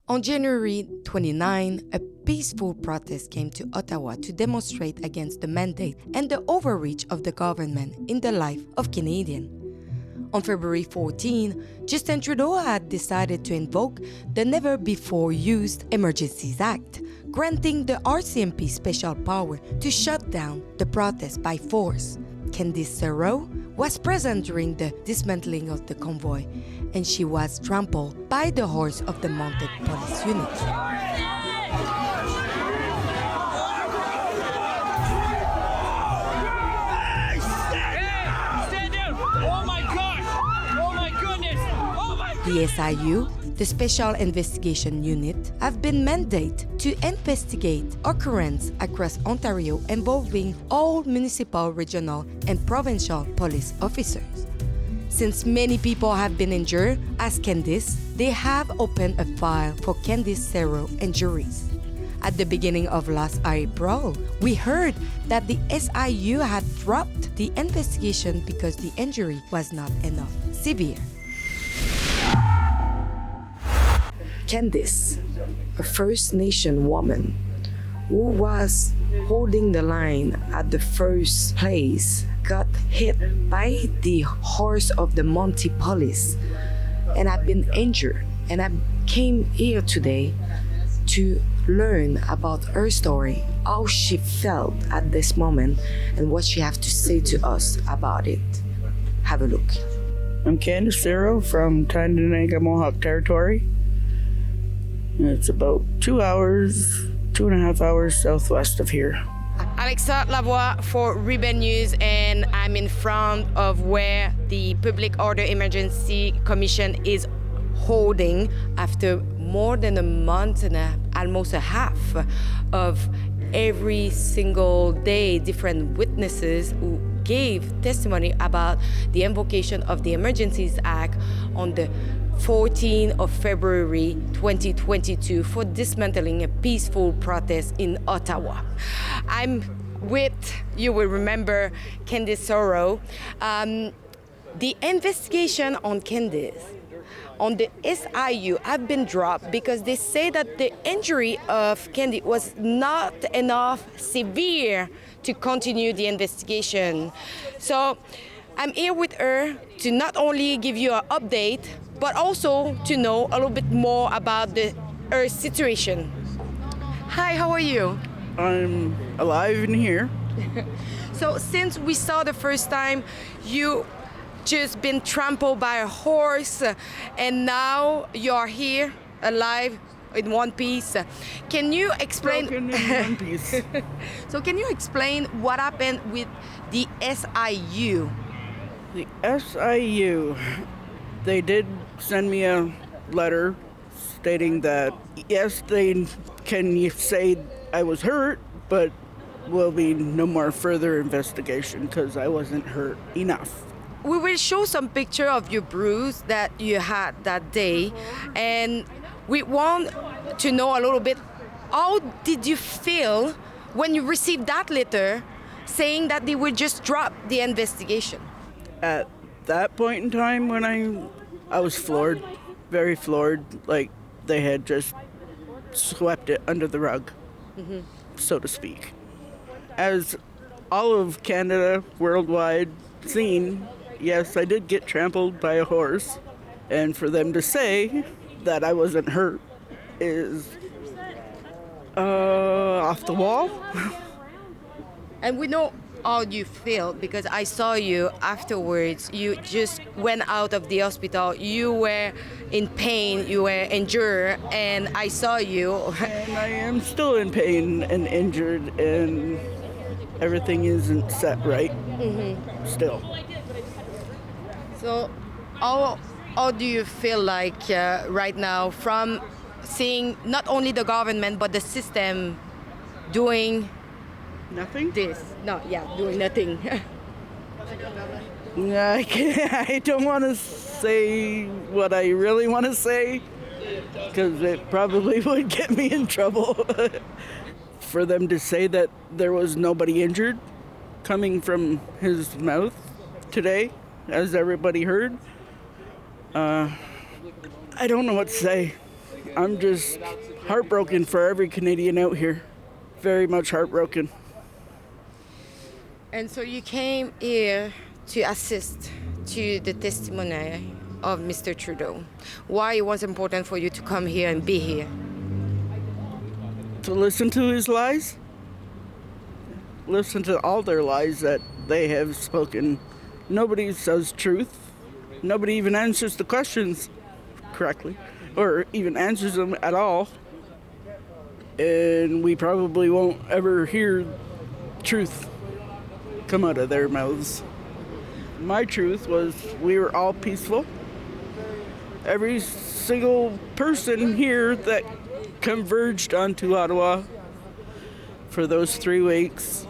On January 29, a peaceful protest came to Ottawa to demonstrate against the mandate and the overreach of the government in the life of Canadians. On February 14, Justin Trudeau had decided to invoke the never-before-used Emergencies Act, granting the RCMP special power to shut down the protest by force. Candice Serow was present during the dismantling of the convoy, and she was trampled by the horse of the mounted police unit. The SIU, the Special Investigation Unit, have been mandated to investigate occurrences across Ontario involving all municipal, regional, and provincial police officers. Since many people have been injured, as Candice, they have opened a file for Candice Serow injuries. At the beginning of last April, we heard that the SIU had dropped the investigation because the injury was not enough severe. Candice, a First Nation woman who was holding the line at the first place, got hit by the horse of the Mounted Police and had been injured. And I came here today to learn about her story, how she felt at this moment, and what she has to say to us about it. Have a look. I'm Candice Serow from Tyendinaga Mohawk Territory. It's about 2.5 hours southwest of here. Alexa Lavoie for Ribbon News, and I'm in front of where the Public Order Emergency Commission is holding after more than a month and almost a half of every single day different witnesses who gave testimony about the invocation of the Emergencies Act on the 14th of February 2022 for dismantling a peaceful protest in Ottawa. I'm with, you will remember, Candice Serow. The investigation on Candice, on the SIU, have been dropped because they say that the injury of Candice was not enough severe to continue the investigation. So I'm here with her to not only give you an update, but also to know a little bit more about her situation. Hi, how are you? I'm alive and here. So since we saw the first time, you just been trampled by a horse, and now you're here alive in one piece. Can you explain? Broken in one piece. So can you explain what happened with the SIU? The SIU, they did send me a letter stating that, yes, they can say I was hurt, but will be no more further investigation because I wasn't hurt enough. We will show some picture of your bruise that you had that day, and we want to know a little bit, how did you feel when you received that letter saying that they would just drop the investigation? At that point in time when I was floored, very floored, like they had just swept it under the rug, so to speak. As all of Canada, worldwide, seen, yes, I did get trampled by a horse, and for them to say that I wasn't hurt is off the wall. And we know how you feel because I saw you afterwards. You just went out of the hospital. You were in pain, you were injured, and I saw you. And I am still in pain and injured, and everything isn't set right still. So how do you feel like right now from seeing not only the government but the system doing Nothing? this? No, yeah, doing nothing. I don't want to say what I really want to say because it probably would get me in trouble. For them to say that there was nobody injured coming from his mouth today, as everybody heard, I don't know what to say. I'm just heartbroken for every Canadian out here. Very much heartbroken. And so you came here to assist to the testimony of Mr. Trudeau. Why it was important for you to come here and be here? To listen to his lies? Listen to all their lies that they have spoken. Nobody says truth. Nobody even answers the questions correctly, or even answers them at all. And we probably won't ever hear truth come out of their mouths. My truth was we were all peaceful. Every single person here that converged onto Ottawa for those 3 weeks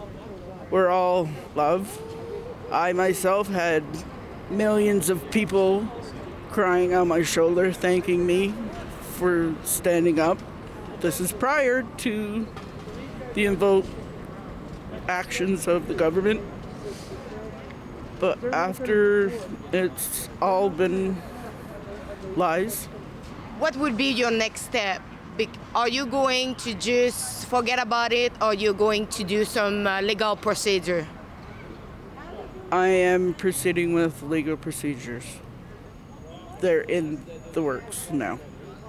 were all love. I myself had millions of people crying on my shoulder, thanking me for standing up. This is prior to the invoked actions of the government. But after, it's all been lies. What would be your next step? Are you going to just forget about it, or you're going to do some legal procedure? I am proceeding with legal procedures. They're in the works now.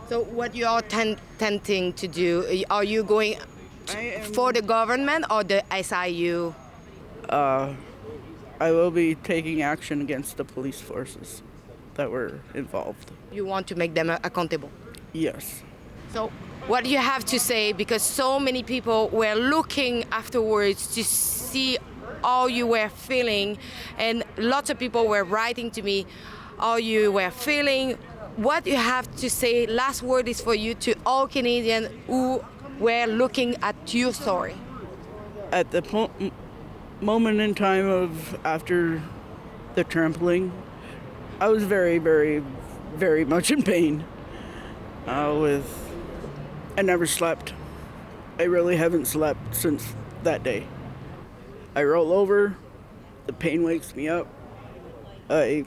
So what you are tending to do, are you going for the government or the SIU? I will be taking action against the police forces that were involved. You want to make them accountable? Yes. So what do you have to say? Because so many people were looking afterwards to see how you were feeling, and lots of people were writing to me how you were feeling. What you have to say, last word is for you to all Canadians who were looking at your story. At the moment in time of after the trampling, I was very, very, very much in pain. I never slept. I really haven't slept since that day. I roll over, the pain wakes me up. I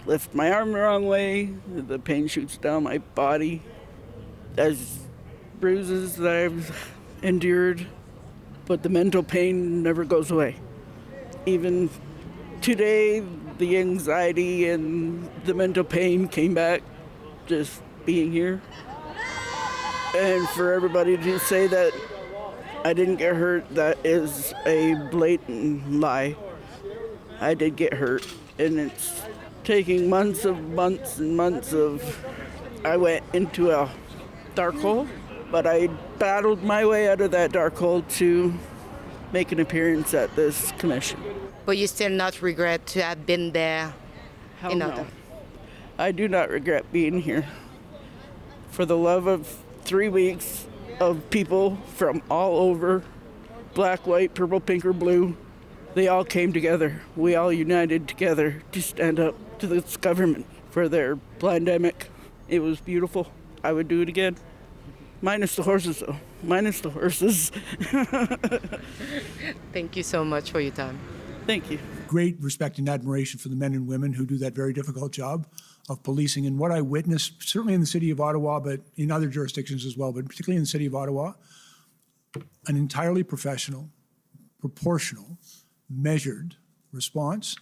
lift my arm the wrong way, the pain shoots down my body. There's bruises that I've endured, but the mental pain never goes away. Even today, the anxiety and the mental pain came back just being here. And for everybody to say that I didn't get hurt, that is a blatant lie. I did get hurt, and it's taking months and months of... I went into a dark hole, but I battled my way out of that dark hole to make an appearance at this commission. But you still not regret to have been there? Hell no. I do not regret being here. For the love of 3 weeks of people from all over, black, white, purple, pink, or blue, they all came together. We all united together to stand up to this government for their pandemic. It was beautiful. I would do it again. Minus the horses, though. Minus the horses. Thank you so much for your time. Thank you. Great respect and admiration for the men and women who do that very difficult job of policing. And what I witnessed, certainly in the city of Ottawa, but in other jurisdictions as well, but particularly in the city of Ottawa, an entirely professional, proportional, measured response.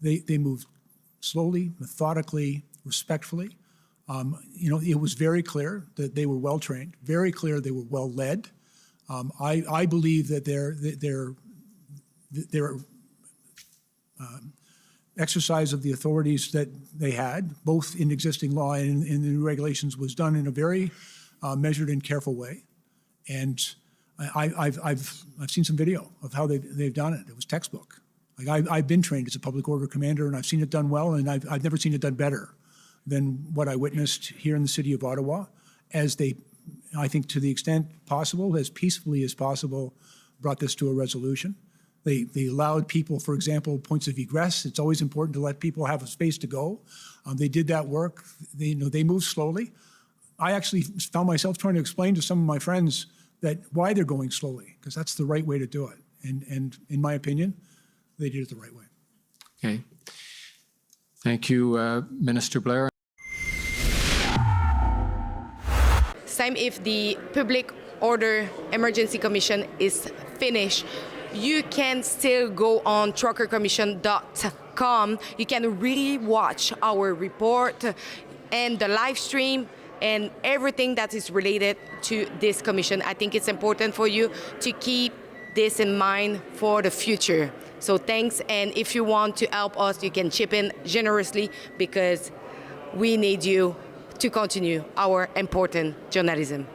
They moved slowly, methodically, respectfully. It was very clear that they were well trained, very clear they were well led. I believe that their exercise of the authorities that they had, both in existing law and in the new regulations, was done in a very measured and careful way. And I've seen some video of how they've done it. It was textbook. Like I've been trained as a public order commander, and I've seen it done well, and I've never seen it done better than what I witnessed here in the city of Ottawa, as they, I think to the extent possible, as peacefully as possible, brought this to a resolution. They allowed people, for example, points of egress. It's always important to let people have a space to go. They did that work. They moved slowly. I actually found myself trying to explain to some of my friends that why they're going slowly, because that's the right way to do it. And in my opinion, they did it the right way. Okay. Thank you, Minister Blair. time, if the Public Order Emergency Commission is finished, you can still go on truckercommission.com. You can really watch our report and the live stream and everything that is related to this commission. I think it's important for you to keep this in mind for the future. So thanks, and if you want to help us, you can chip in generously because we need you to continue our important journalism.